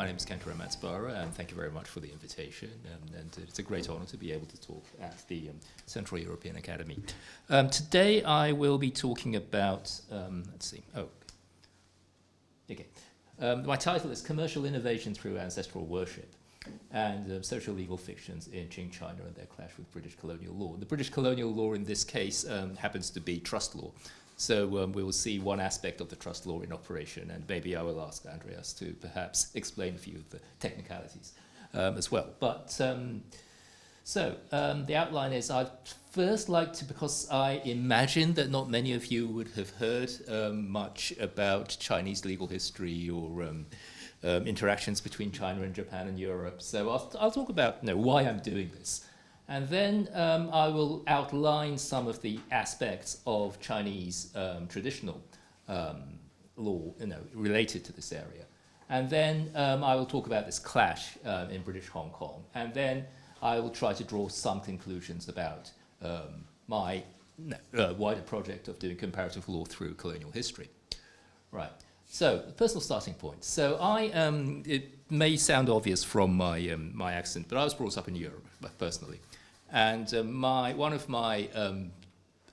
My name is Kentaro Matsubara, and thank you very much for the invitation. And it's a great honor to be able to talk at the Central European Academy. Today I will be talking about, my title is Commercial Innovation Through Ancestral Worship and Socio-legal Fictions in Qing China and their clash with British Colonial Law. The British Colonial Law in this case happens to be trust law. So we will see one aspect of the trust law in operation, and maybe I will ask Andreas to perhaps explain a few of the technicalities as well. But the outline is I'd first like to, because I imagine that not many of you would have heard much about Chinese legal history or interactions between China and Japan and Europe. So I'll talk about why I'm doing this. And then I will outline some of the aspects of Chinese traditional law related to this area. And then I will talk about this clash in British Hong Kong. And then I will try to draw some conclusions about my wider project of doing comparative law through colonial history. Right. So, the personal starting point. So it may sound obvious from my accent, but I was brought up in Europe, personally. And one of my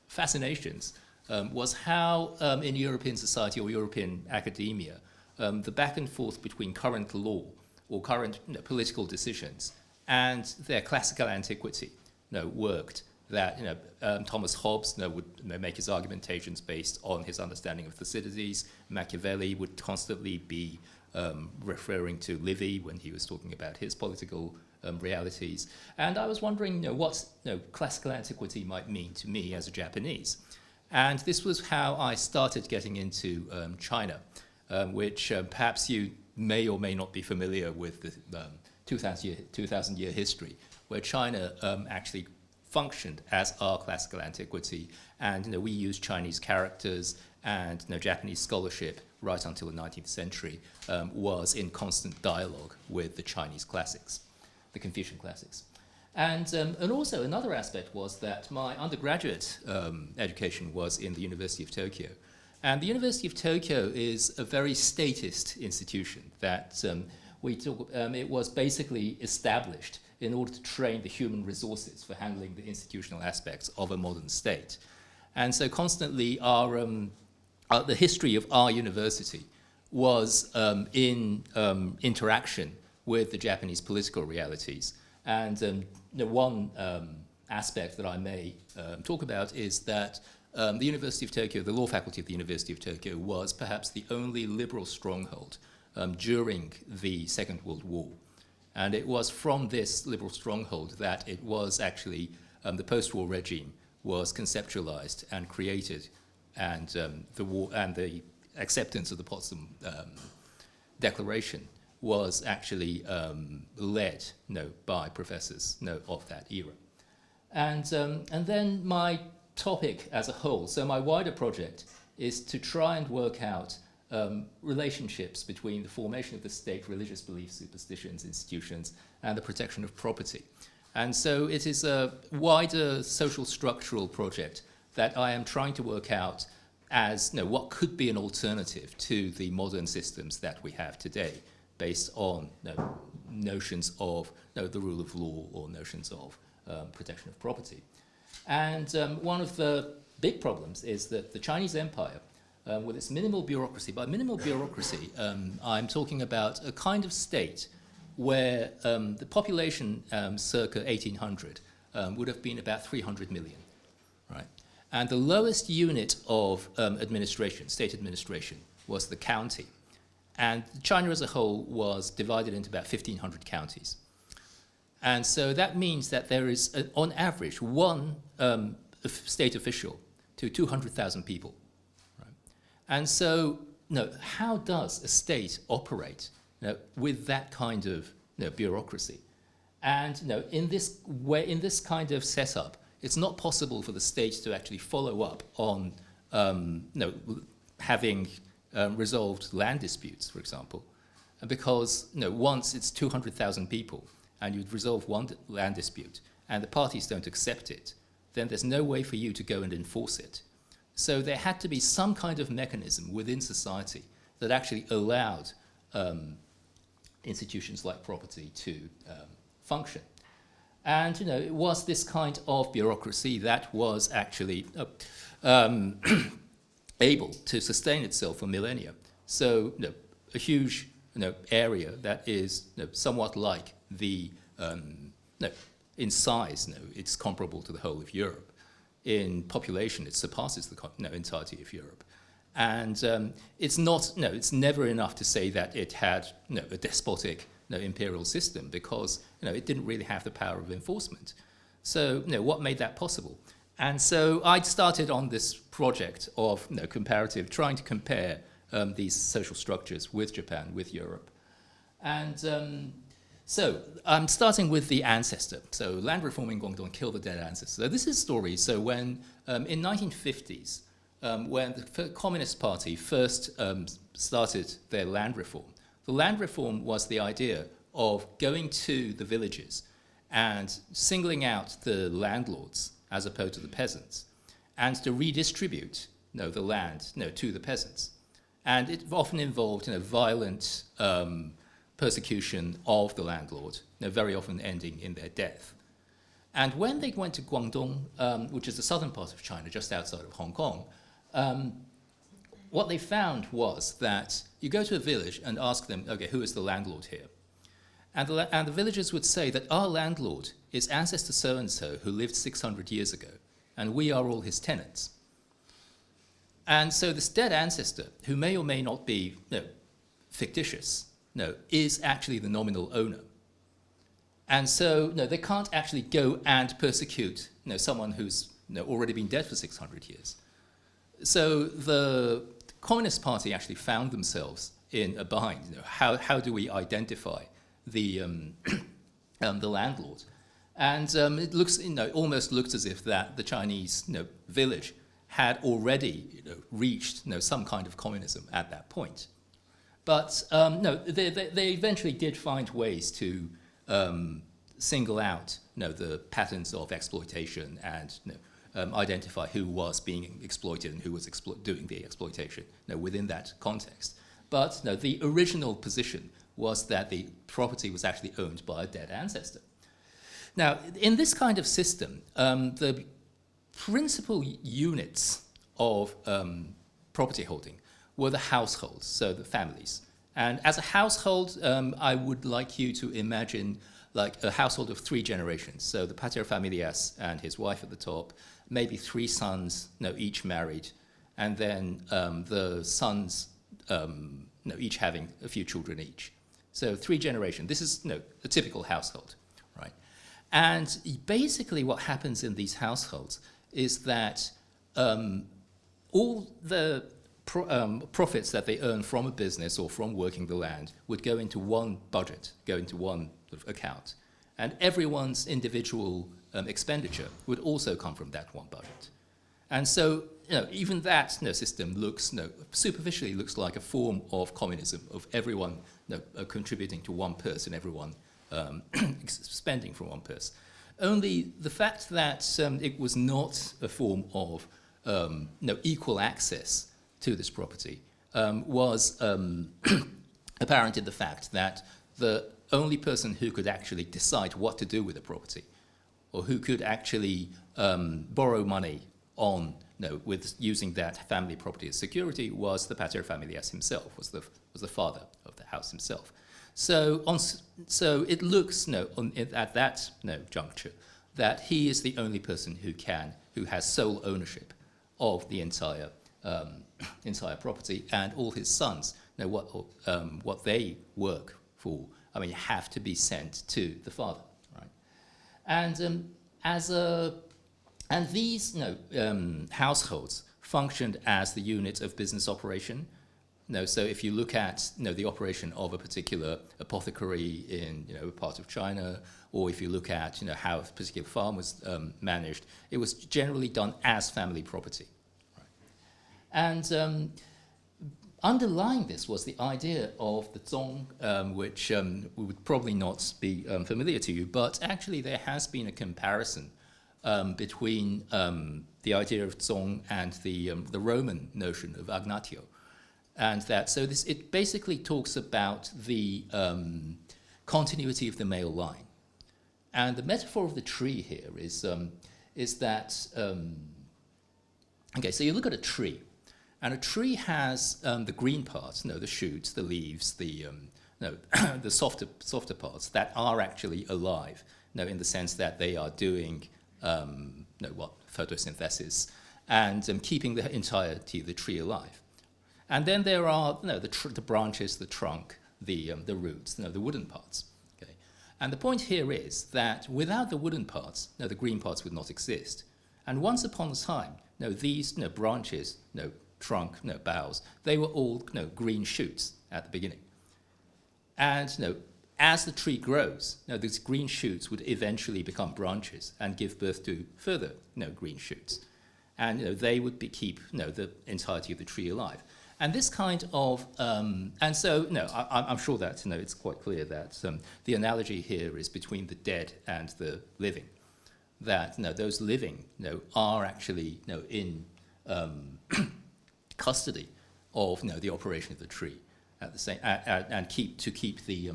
fascinations was how in European society or European academia, the back and forth between current law or current political decisions and their classical antiquity worked. That Thomas Hobbes would make his argumentations based on his understanding of Thucydides. Machiavelli would constantly be referring to Livy when he was talking about his political realities. And I was wondering what classical antiquity might mean to me as a Japanese. And this was how I started getting into China, which perhaps you may or may not be familiar with the 2,000-year history, where China actually functioned as our classical antiquity, and we used Chinese characters, and Japanese scholarship right until the 19th century was in constant dialogue with the Chinese classics, the Confucian classics. And also another aspect was that my undergraduate education was in the University of Tokyo. And the University of Tokyo is a very statist institution that it was basically established in order to train the human resources for handling the institutional aspects of a modern state. And so constantly the history of our university was in interaction with the Japanese political realities. And one aspect that I may talk about is that the University of Tokyo, the law faculty of the University of Tokyo, was perhaps the only liberal stronghold during the Second World War. And it was from this liberal stronghold that it was actually the post-war regime was conceptualized and created, and the war and the acceptance of the Potsdam Declaration was actually led by professors of that era. And then my topic as a whole, so my wider project is to try and work out relationships between the formation of the state, religious beliefs, superstitions, institutions, and the protection of property. And so it is a wider social structural project that I am trying to work out as what could be an alternative to the modern systems that we have today, based on notions of the rule of law or notions of protection of property. And one of the big problems is that the Chinese Empire, with its minimal bureaucracy. By minimal bureaucracy, I'm talking about a kind of state where the population circa 1800 would have been about 300 million, right? And the lowest unit of administration, state administration, was the county. And China as a whole was divided into about 1,500 counties. And so that means that there is, on average, one state official to 200,000 people. And so, how does a state operate with that kind of bureaucracy? And in this way, in this kind of setup, it's not possible for the state to actually follow up on having resolved land disputes, for example, because once it's 200,000 people and you've resolved one land dispute and the parties don't accept it, then there's no way for you to go and enforce it. So there had to be some kind of mechanism within society that actually allowed institutions like property to function. And it was this kind of bureaucracy that was actually able to sustain itself for millennia. So a huge area that is somewhat like the in size, it's comparable to the whole of Europe. In population, it surpasses the entirety of Europe. And it's never enough to say that it had a despotic imperial system, because it didn't really have the power of enforcement. So what made that possible? And so I started on this project of trying to compare these social structures with Japan, with Europe. And so I'm starting with the ancestor. So land reform in Guangdong killed the dead ancestor. So this is story. So when in 1950s, when the Communist Party first started their land reform, the land reform was the idea of going to the villages and singling out the landlords as opposed to the peasants, and to redistribute the land to the peasants. And it often involved violent persecution of the landlord, very often ending in their death. And when they went to Guangdong, which is the southern part of China, just outside of Hong Kong, what they found was that you go to a village and ask them, okay, who is the landlord here? And the villagers would say that our landlord is ancestor so-and-so who lived 600 years ago, and we are all his tenants. And so this dead ancestor, who may or may not be fictitious, is actually the nominal owner. And so they can't actually go and persecute someone who's already been dead for 600 years. So the Communist Party actually found themselves in a bind. How do we identify the landlord? And it looks, almost looks as if that the Chinese village had already reached some kind of communism at that point. But no, they eventually did find ways to single out the patterns of exploitation and identify who was being exploited and who was doing the exploitation within that context. But no, the original position was that the property was actually owned by a dead ancestor. Now, in this kind of system, the principal units of property holding were the households, so the families. And as a household, I would like you to imagine like a household of 3 generations. So the pater familias and his wife at the top, maybe 3 sons, each married, and then the sons each having a few children each. So 3 generations. This is a typical household, right? And basically what happens in these households is that all the profits that they earn from a business or from working the land would go into one budget, go into one account. And everyone's individual expenditure would also come from that one budget. And so even that system looks, superficially looks like a form of communism, of everyone contributing to one purse and everyone spending from one purse. Only the fact that it was not a form of equal access to this property was apparent in the fact that the only person who could actually decide what to do with the property, or who could actually borrow money on with using that family property as security, was the pater familias himself, was the father of the house himself. So so it looks at that juncture that he is the only person who has sole ownership of the entire property, and all his sons what they work for, have to be sent to the father, right? And these households functioned as the unit of business operation. So if you look at the operation of a particular apothecary in a part of China, or if you look at how a particular farm was managed, it was generally done as family property. Right? And underlying this was the idea of the zong, which would probably not be familiar to you, but actually there has been a comparison between the idea of zong and the Roman notion of agnatio. And that, so this, it basically talks about the continuity of the male line. And the metaphor of the tree here is that, okay, so you look at a tree, and a tree has the green parts, the shoots, the leaves, the softer parts that are actually alive, in the sense that they are doing photosynthesis and keeping the entirety of the tree alive. And then there are the branches, the trunk, the roots, the wooden parts. Okay? And the point here is that without the wooden parts, the green parts would not exist. And once upon a time, these branches, trunk, boughs, they were all green shoots at the beginning. And as the tree grows, these green shoots would eventually become branches and give birth to further green shoots. And they would keep the entirety of the tree alive. And this kind of, and so, I'm sure that it's quite clear that the analogy here is between the dead and the living. That those living are actually in custody of the operation of the tree at the same and to keep the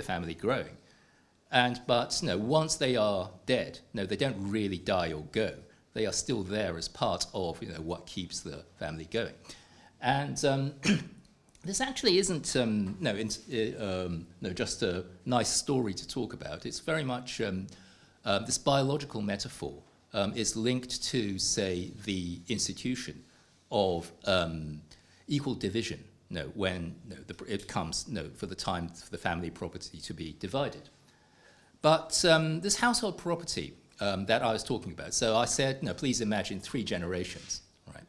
family growing. But once they are dead, they don't really die or go. They are still there as part of what keeps the family going. And this actually isn't just a nice story to talk about. It's very much this biological metaphor is linked to, say, the institution of equal division. When it comes for the time for the family property to be divided. But this household property that I was talking about. So I said, please imagine 3 generations, right?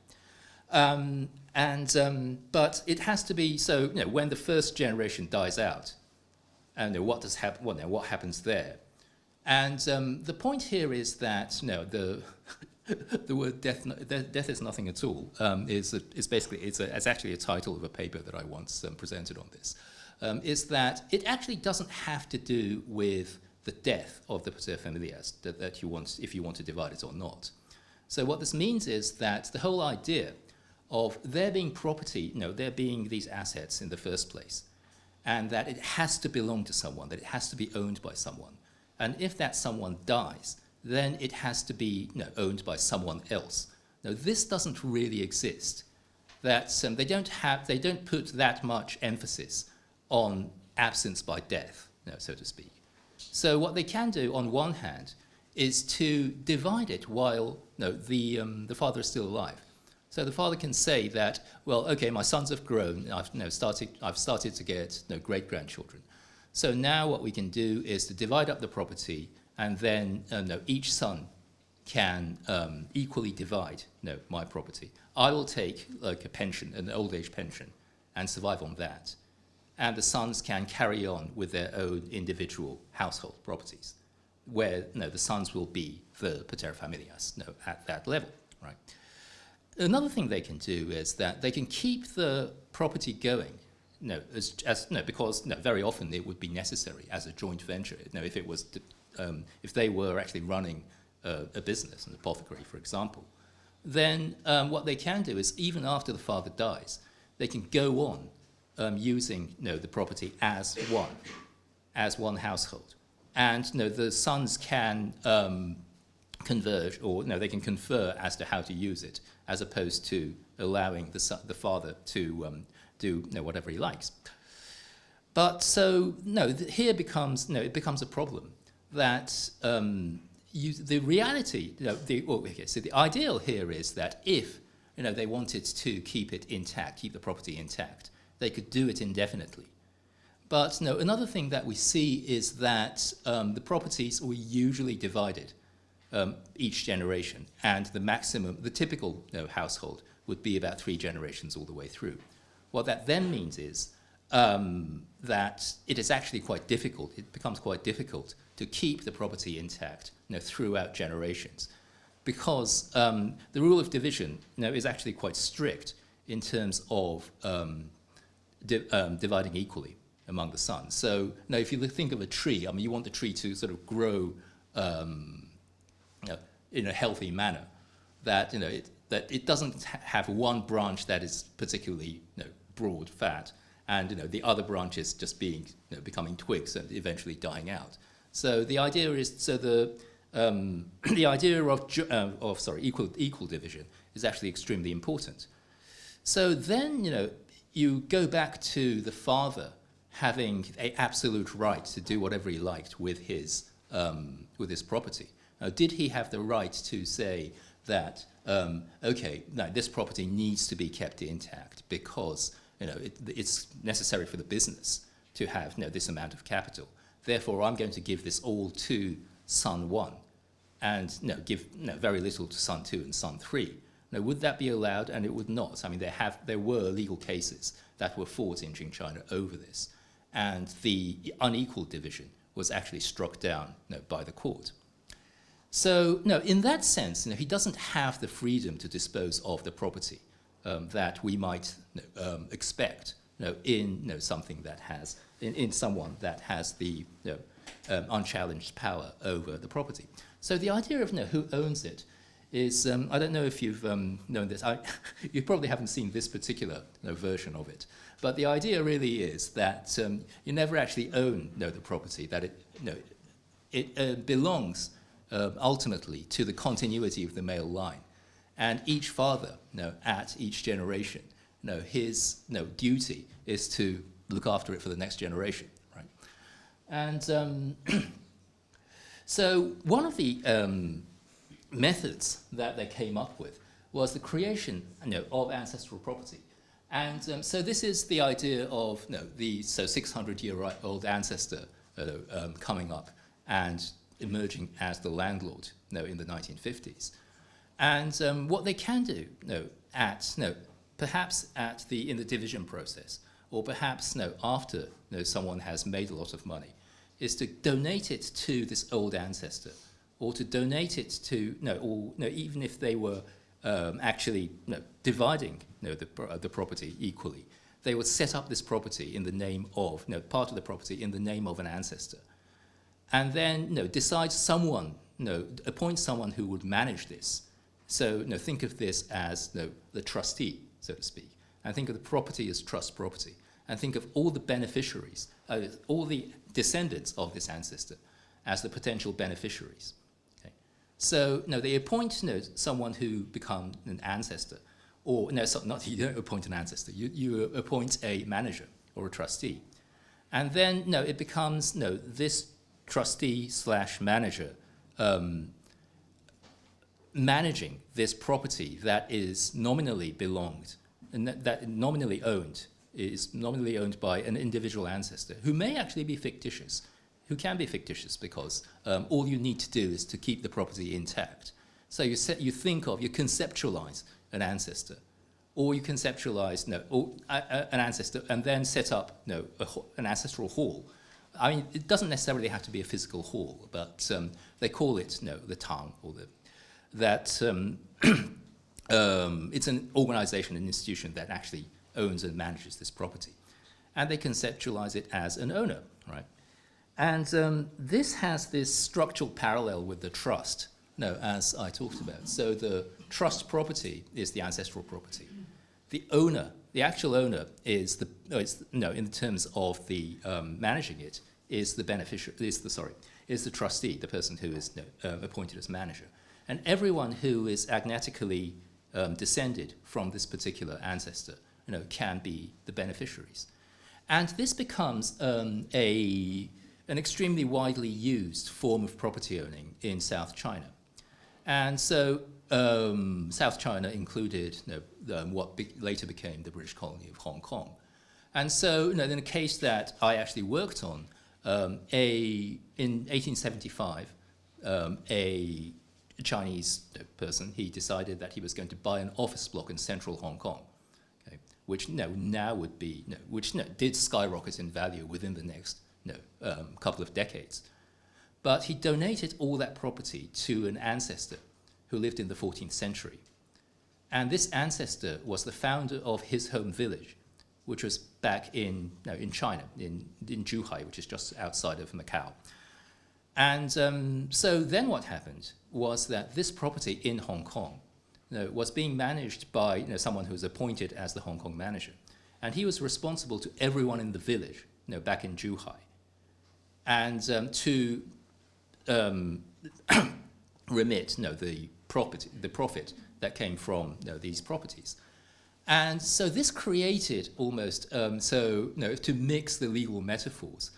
But it has to be so. When the first generation dies out, and what does happen? Well, what happens there? And the point here is that the word death is nothing at all. Is basically it's actually a title of a paper that I once presented on this. Is that it actually doesn't have to do with the death of the pater familias that you want, if you want to divide it or not. So what this means is that the whole idea of there being property, there being these assets in the first place, and that it has to belong to someone, that it has to be owned by someone, and if that someone dies, then it has to be owned by someone else. Now, this doesn't really exist. That they don't put that much emphasis on absence by death, so to speak. So what they can do, on one hand, is to divide it while the father is still alive. So the father can say that, well, okay, my sons have grown. I've started to get great-grandchildren. So now what we can do is to divide up the property, and then each son can equally divide my property. I will take like a pension, an old age pension, and survive on that. And the sons can carry on with their own individual household properties, where the sons will be the paterfamilias at that level, right? Another thing they can do is that they can keep the property going, because very often it would be necessary as a joint venture. If it was, if they were actually running a business, an apothecary, for example, then what they can do is even after the father dies, they can go on using the property as one household, and the sons can converge, or they can confer as to how to use it, as opposed to allowing the father to do whatever he likes. But so here becomes it becomes a problem that the reality, so the ideal here is that if they wanted to keep it intact, keep the property intact, they could do it indefinitely. But another thing that we see is that the properties were usually divided each generation, and the typical household would be about 3 generations all the way through. What that then means is that it is actually quite difficult. It becomes quite difficult to keep the property intact throughout generations, because the rule of division is actually quite strict in terms of dividing equally among the sons. So if you think of a tree, you want the tree to sort of grow in a healthy manner, that that it doesn't have one branch that is particularly broad, fat, and the other branches just being becoming twigs and eventually dying out. So the idea is the idea of equal division is actually extremely important. So then you go back to the father having an absolute right to do whatever he liked with his property. Now, did he have the right to say that okay, no, this property needs to be kept intact because it's necessary for the business to have this amount of capital. Therefore, I'm going to give this all to son 1 and give very little to son 2 and son 3. Now, would that be allowed? And it would not. I mean, there were legal cases that were fought in Qing China over this, and the unequal division was actually struck down by the court. So, in that sense, he doesn't have the freedom to dispose of the property that we might expect in something that has in someone that has the unchallenged power over the property. So the idea of who owns it is, I don't know if you've known this. You probably haven't seen this particular version of it. But the idea really is that you never actually own the property, that it belongs ultimately to the continuity of the male line. And each father at each generation, his duty is to look after it for the next generation. Right? And so one of the methods that they came up with was the creation of ancestral property. And so this is the idea of the 600-year-old ancestor coming up and emerging as the landlord in the 1950s. And what they can do perhaps in the division process, or perhaps after someone has made a lot of money, is to donate it to this old ancestor, or to donate it to even if they were actually dividing the property equally, they would set up this property in the name of part of the property in the name of an ancestor, and then decide someone appoint someone who would manage this. So think of this as the trustee, so to speak, and think of the property as trust property, and think of all the beneficiaries, all the descendants of this ancestor as the potential beneficiaries. Okay? So they appoint someone who becomes an ancestor, or not you don't appoint an ancestor, you appoint a manager or a trustee, and then it becomes this trustee / manager managing this property that is nominally belonged and that nominally owned is nominally owned by an individual ancestor who may actually be fictitious, who can be fictitious because all you need to do is to keep the property intact. So you conceptualize an ancestor, or you conceptualize an ancestor and then set up an ancestral hall. I mean, it doesn't necessarily have to be a physical hall, but they call it the tang, or it's an organization, an institution that actually owns and manages this property. And they conceptualize it as an owner, right? And this has this structural parallel with the trust, as I talked about. So the trust property is the ancestral property. The owner, the actual owner, is in terms of the managing it, is the beneficiary, is the trustee, the person who is appointed as manager. And everyone who is agnatically descended from this particular ancestor, can be the beneficiaries. And this becomes an extremely widely used form of property owning in South China. And so South China included what later became the British colony of Hong Kong. And so in a case that I actually worked on, in 1875, a Chinese person, he decided that he was going to buy an office block in central Hong Kong, okay, which now would be, which did skyrocket in value within the next couple of decades. But he donated all that property to an ancestor who lived in the 14th century. And this ancestor was the founder of his home village, which was back in China, in Zhuhai, which is just outside of Macau. And so then what happened was that this property in Hong Kong was being managed by someone who was appointed as the Hong Kong manager. and he was responsible to everyone in the village, back in Zhuhai, and to remit the profit that came from these properties. And so this created almost, to mix the legal metaphors,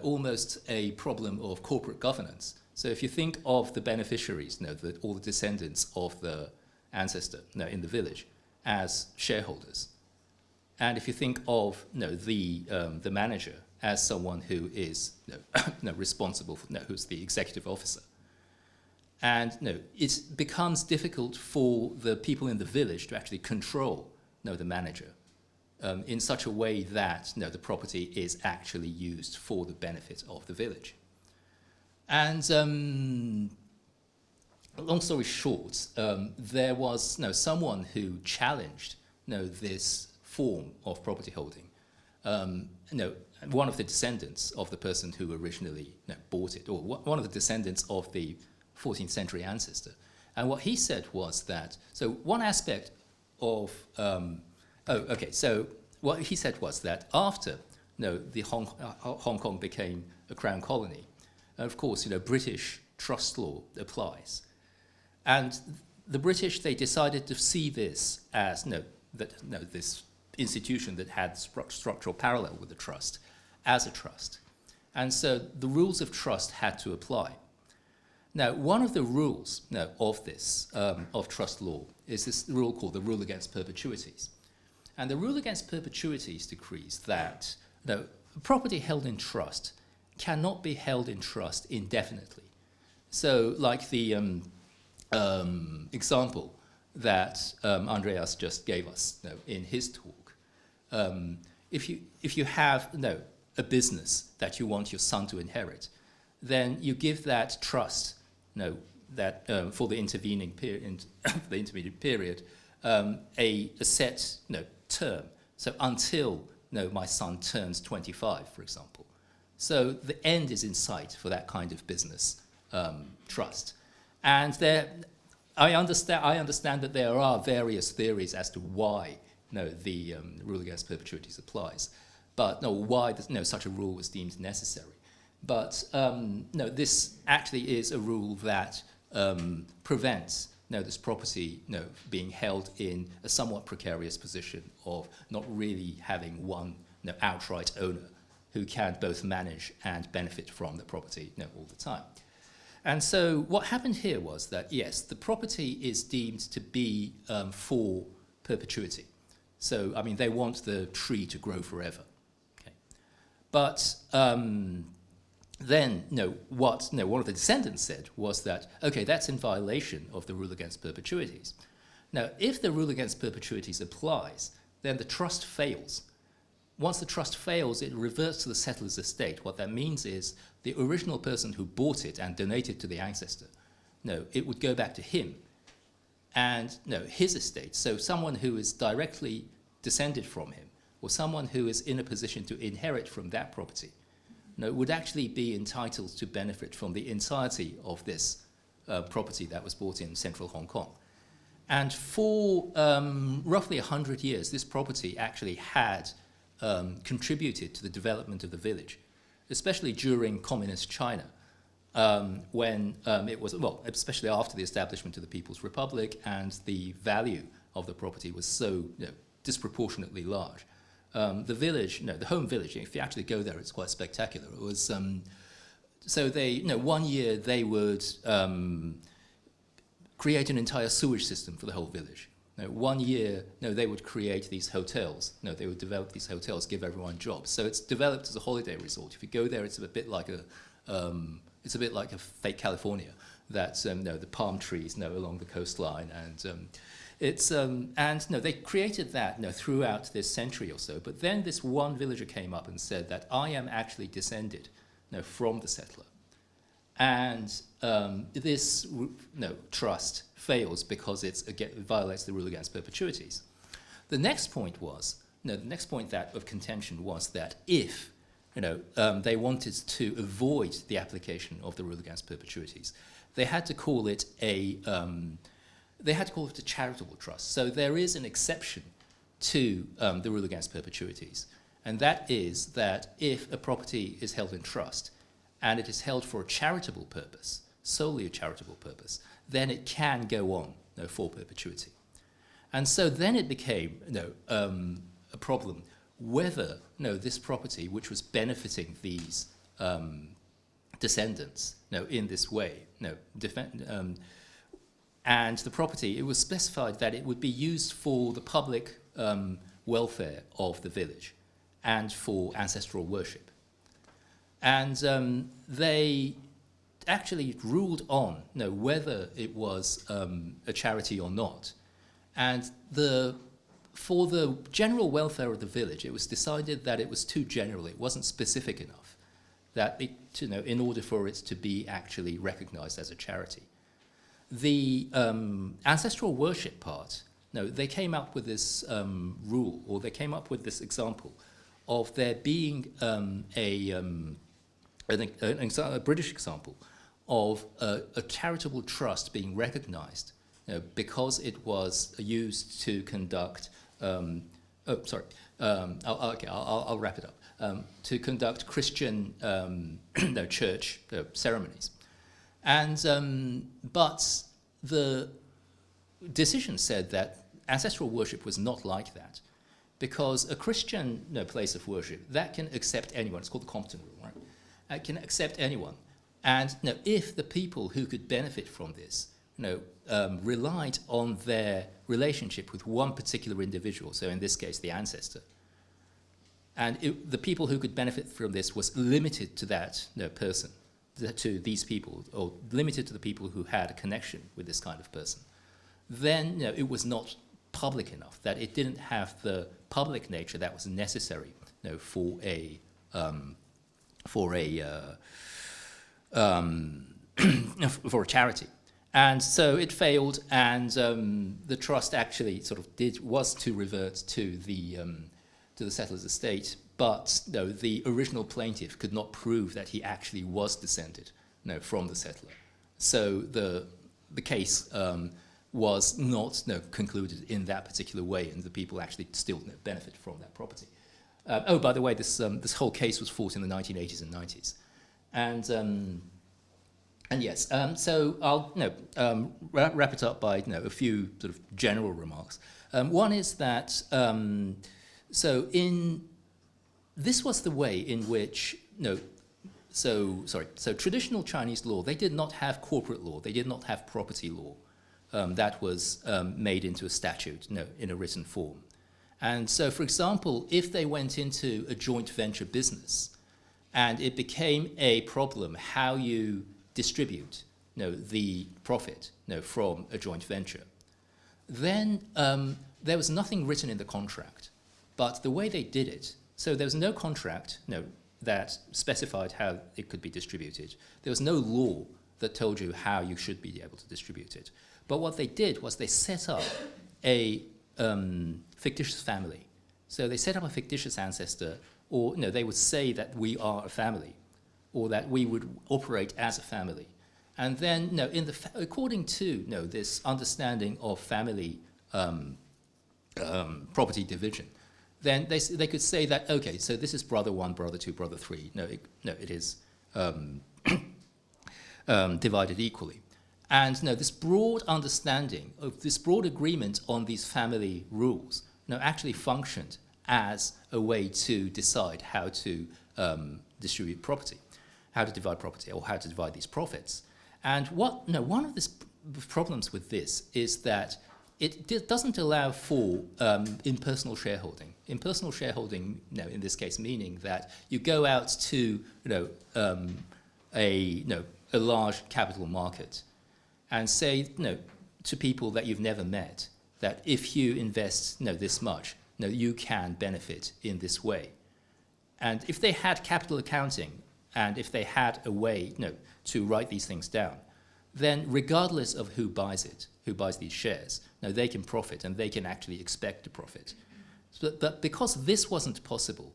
almost a problem of corporate governance. So if you think of the beneficiaries, all the descendants of the ancestor in the village as shareholders, and if you think of the manager as someone who is responsible for, who's the executive officer, and it becomes difficult for the people in the village to actually control the manager in such a way that the property is actually used for the benefit of the village. And long story short, there was someone who challenged this form of property holding. One of the descendants of the person who originally bought it, or one of the descendants of the 14th century ancestor. And what he said was that, so one aspect of, so what he said was that after the Hong Kong became a crown colony, of course, British trust law applies. And the British, they decided to see this as, this institution that had structural parallel with the trust as a trust. And so the rules of trust had to apply. Now, one of the rules of this, of trust law, is this rule called the rule against perpetuities. And the rule against perpetuities decrees that property held in trust cannot be held in trust indefinitely. So like the example that Andreas just gave us in his talk, if you have a business that you want your son to inherit, then you give that trust for the intervening period, the intermediate period, a set term. So until my son turns 25, for example. So the end is in sight for that kind of business trust. And I understand that there are various theories as to why the rule against perpetuities applies, but why such a rule was deemed necessary. But this actually is a rule that prevents this property being held in a somewhat precarious position of not really having one outright owner who can both manage and benefit from the property all the time. And so what happened here was that, yes, the property is deemed to be for perpetuity. So, I mean, they want the tree to grow forever. Okay. But then, what one of the descendants said was that, okay, that's in violation of the rule against perpetuities. Now, if the rule against perpetuities applies, then the trust fails. Once the trust fails, it reverts to the settler's estate. What that means is the original person who bought it and donated to the ancestor, it would go back to him and his estate. So someone who is directly descended from him, or someone who is in a position to inherit from that property, would actually be entitled to benefit from the entirety of this property that was bought in central Hong Kong. And for roughly 100 years, this property actually had contributed to the development of the village, especially during communist China, when it was, especially after the establishment of the People's Republic, and the value of the property was so disproportionately large. The village, the home village, if you actually go there, it's quite spectacular. It was, so they, one year they would create an entire sewage system for the whole village. One year, they would create these hotels. They would develop these hotels, give everyone jobs. So it's developed as a holiday resort. If you go there, it's a bit like a fake California. That's the palm trees along the coastline, and they created that throughout this century or so. But then this one villager came up and said that I am actually descended from the settler, and this trust fails because it violates the rule against perpetuities. The next point was the next point of contention was that if they wanted to avoid the application of the rule against perpetuities, they had to call it a charitable trust. So there is an exception to the rule against perpetuities. And that is that if a property is held in trust and it is held for a charitable purpose, solely a charitable purpose, then it can go on for perpetuity. And so then it became a problem whether this property, which was benefiting these descendants in this way, and the property, it was specified that it would be used for the public welfare of the village and for ancestral worship. And they actually ruled on whether it was a charity or not. And for the general welfare of the village, it was decided that it was too general, it wasn't specific enough, that it, in order for it to be actually recognized as a charity. The ancestral worship part, they came up with this rule, or they came up with this example of there being a British example of a charitable trust being recognized because it was used to conduct, I'll wrap it up, to conduct Christian church ceremonies. And, but the decision said that ancestral worship was not like that, because a Christian place of worship, that can accept anyone. It's called the Compton Rule, right? It can accept anyone. And if the people who could benefit from this relied on their relationship with one particular individual, so in this case, the ancestor, and the people who could benefit from this was limited to that person, to these people, or limited to the people who had a connection with this kind of person, then it was not public enough, that it didn't have the public nature that was necessary for a for a charity. And so it failed, and the trust actually sort of was to revert to the settler's estate, but the original plaintiff could not prove that he actually was descended from the settler. So the case was not concluded in that particular way, and the people actually still benefit from that property. Oh, by the way, this whole case was fought in the 1980s and 90s. And yes, so I'll wrap it up by a few sort of general remarks. One is that this was the way in which so traditional Chinese law, they did not have corporate law, they did not have property law that was made into a statute in a written form. And so, for example, if they went into a joint venture business and it became a problem how you distribute the profit from a joint venture, then there was nothing written in the contract. But the way they did it, so there was no contract that specified how it could be distributed. There was no law that told you how you should be able to distribute it. But what they did was they set up a fictitious family. So they set up a fictitious ancestor, or they would say that we are a family, or that we would operate as a family. And then, according to this understanding of family property division, then they could say that, okay, so this is brother 1, brother 2, brother 3. It is divided equally. And this broad understanding of this broad agreement on these family rules actually functioned as a way to decide how to distribute property, how to divide property, or how to divide these profits. And one of the problems with this is that it doesn't allow for impersonal shareholding. Impersonal shareholding, in this case, meaning that you go out to a large capital market and say to people that you've never met that if you invest this much, you can benefit in this way. And if they had capital accounting, and if they had a way to write these things down, then regardless of who buys it, who buys these shares, they can profit, and they can actually expect to profit. But because this wasn't possible,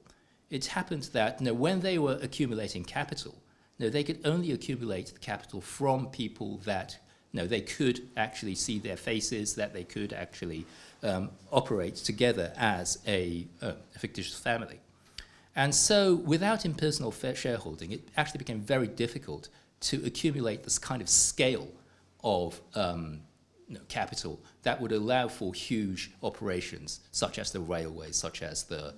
it happened that when they were accumulating capital, they could only accumulate the capital from people that they could actually see their faces, that they could actually operate together as a fictitious family. And so without impersonal shareholding, it actually became very difficult to accumulate this kind of scale of capital that would allow for huge operations, such as the railways, such as the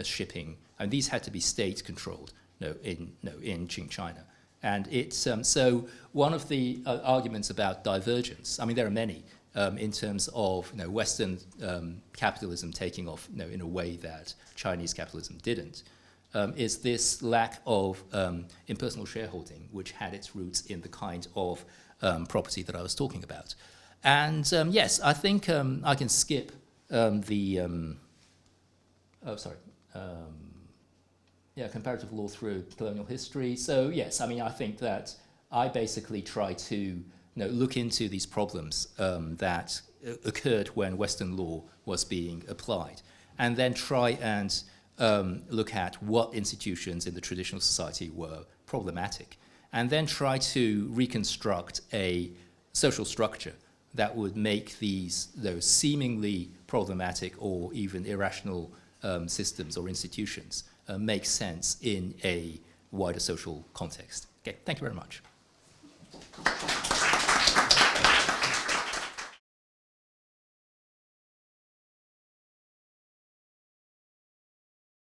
shipping. And these had to be state-controlled in Qing China. And it's, so one of the arguments about divergence, I mean, there are many, in terms of Western capitalism taking off in a way that Chinese capitalism didn't, is this lack of impersonal shareholding, which had its roots in the kind of property that I was talking about. And yes, I think I can skip comparative law through colonial history. So yes, I mean, I think that I basically try to look into these problems that occurred when Western law was being applied, and then try and look at what institutions in the traditional society were problematic, and then try to reconstruct a social structure that would make those seemingly problematic or even irrational systems or institutions make sense in a wider social context. Okay, thank you very much.